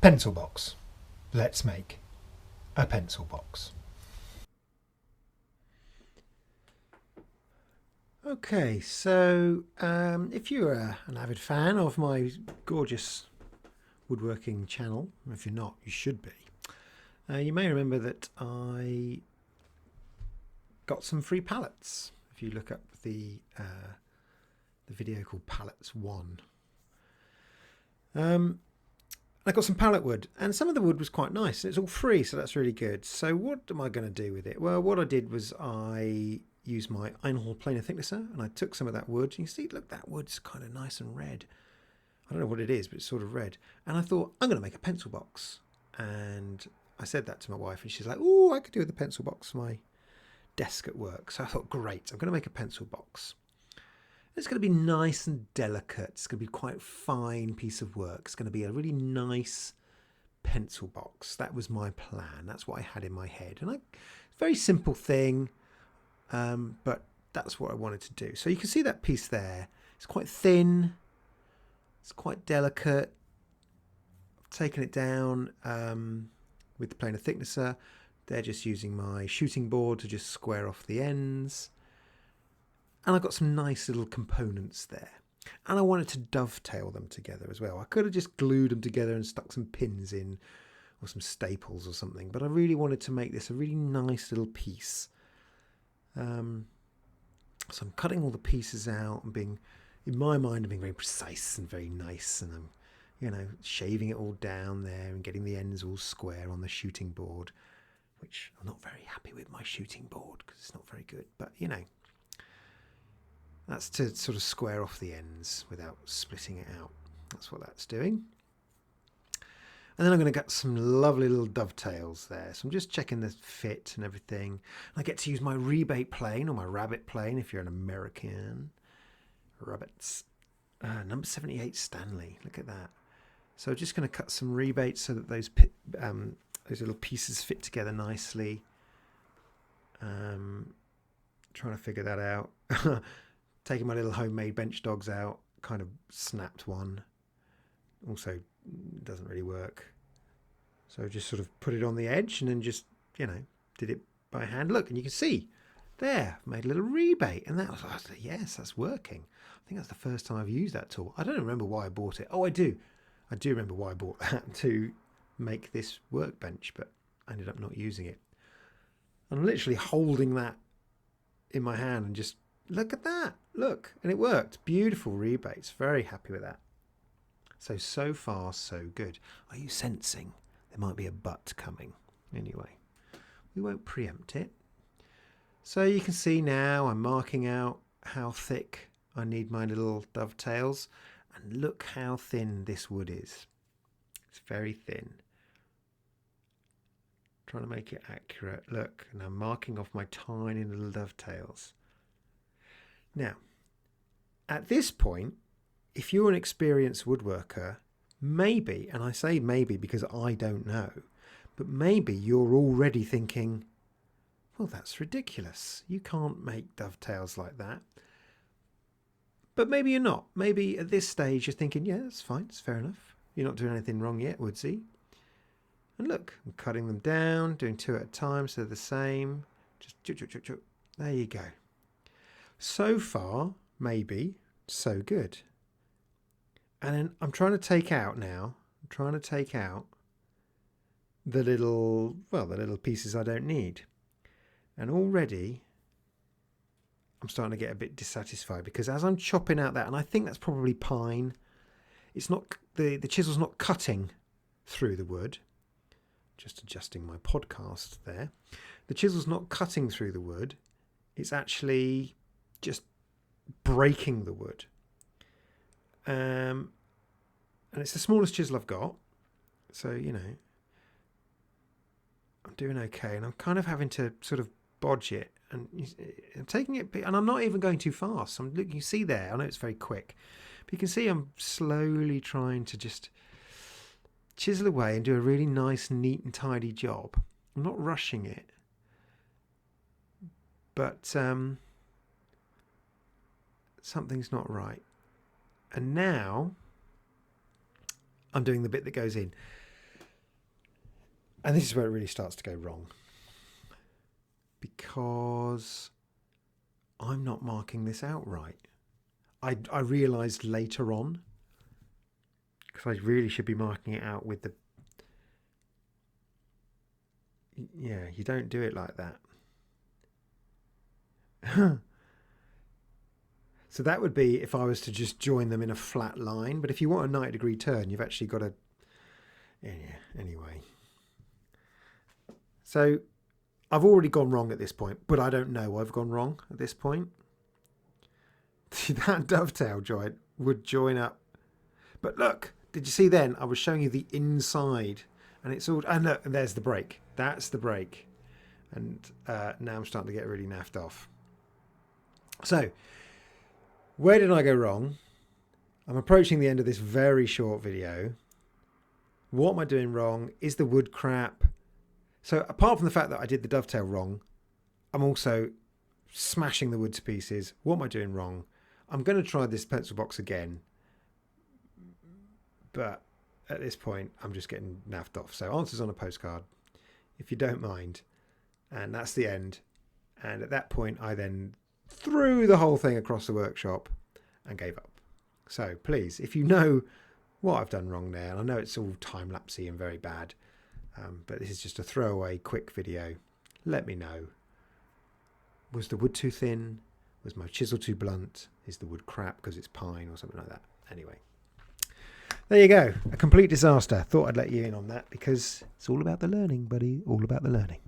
Pencil box. Let's make a pencil box. Okay, so if you're an avid fan of my gorgeous woodworking channel, if you're not, you should be, you may remember that I got some free pallets. If you look up the video called Pallets 1. I got some pallet wood, and some of the wood was quite nice. It's all free, so that's really good. So what am I going to do with it? Well, what I did was I used my Einhorn planer thicknesser, and I took some of that wood. You can see, look, that wood's kind of nice and red. I don't know what it is, but it's sort of red. And I thought, I'm going to make a pencil box. And I said that to my wife, and she's like, oh, I could do with a pencil box for my desk at work. So I thought, great, I'm going to make a pencil box. It's going to be nice and delicate. It's going to be quite a fine piece of work. It's going to be a really nice pencil box. That was my plan. That's what I had in my head. And very simple thing, but that's what I wanted to do. So you can see that piece there. It's quite thin. It's quite delicate. I've taken it down with the planer thicknesser. They're just using my shooting board to just square off the ends. And I've got some nice little components there. And I wanted to dovetail them together as well. I could have just glued them together and stuck some pins in or some staples or something. But I really wanted to make this a really nice little piece. So I'm cutting all the pieces out and being, in my mind, I'm being very precise and very nice. And I'm, shaving it all down there and getting the ends all square on the shooting board. Which I'm not very happy with my shooting board because it's not very good. But, that's to sort of square off the ends without splitting it out. That's what that's doing. And then I'm going to get some lovely little dovetails there. So I'm just checking the fit and everything. I get to use my rebate plane or my rabbit plane if you're an American. Rabbits. Number 78 Stanley. Look at that. So I'm just going to cut some rebates so that those little pieces fit together nicely. Trying to figure that out. Taking my little homemade bench dogs out, kind of snapped one. Also doesn't really work. So just sort of put it on the edge and then just, did it by hand. Look, and you can see there, I've made a little rebate. And I was like, yes, that's working. I think that's the first time I've used that tool. I don't remember why I bought it. Oh, I do. I do remember why I bought that to make this workbench, but I ended up not using it. I'm literally holding that in my hand and just, look at that. Look. And it worked. Beautiful rebates. Very happy with that. So far, so good. Are you sensing there might be a but coming? Anyway, we won't preempt it. So you can see now I'm marking out how thick I need my little dovetails. And look how thin this wood is. It's very thin. Trying to make it accurate. Look, and I'm marking off my tiny little dovetails. Now, at this point, if you're an experienced woodworker, maybe, and I say maybe because I don't know, but maybe you're already thinking, well, that's ridiculous. You can't make dovetails like that. But maybe you're not. Maybe at this stage you're thinking, yeah, that's fine. It's fair enough. You're not doing anything wrong yet, Woodsy. And look, I'm cutting them down, doing two at a time so they're the same. Just there you go. So far, maybe, so good. And then I'm trying to take out now, the little pieces I don't need. And already I'm starting to get a bit dissatisfied because as I'm chopping out that, and I think that's probably pine, it's not, the chisel's not cutting through the wood. Just adjusting my podcast there. The chisel's not cutting through the wood. It's actually just breaking the wood. And it's the smallest chisel I've got. So, I'm doing okay. And I'm kind of having to sort of bodge it. And I'm taking it, and I'm not even going too fast. You can see there, I know it's very quick. But you can see I'm slowly trying to just chisel away and do a really nice, neat and tidy job. I'm not rushing it. But something's not right. And now I'm doing the bit that goes in. And this is where it really starts to go wrong, because I'm not marking this out right. I realised later on, because I really should be marking it out with the... Yeah, you don't do it like that. So that would be if I was to just join them in a flat line. But if you want a 90-degree turn, you've actually got to... Yeah, anyway. So I've already gone wrong at this point, but I don't know I've gone wrong at this point. See, that dovetail joint would join up. But look, did you see then? I was showing you the inside, and it's all... And look, and there's the break. That's the break. And now I'm starting to get really naffed off. So, where did I go wrong? I'm approaching the end of this very short video. What am I doing wrong? Is the wood crap? So apart from the fact that I did the dovetail wrong, I'm also smashing the wood to pieces. What am I doing wrong? I'm going to try this pencil box again. But at this point, I'm just getting naffed off. So answers on a postcard, if you don't mind. And that's the end. And at that point, I then threw the whole thing across the workshop and gave up. So please, if you know what I've done wrong there, and I know it's all time-lapsey and very bad, but this is just a throwaway quick video, let me know. Was the wood too thin? Was my chisel too blunt? Is the wood crap because it's pine or something like that? Anyway, there you go. A complete disaster. Thought I'd let you in on that because it's all about the learning, buddy. All about the learning.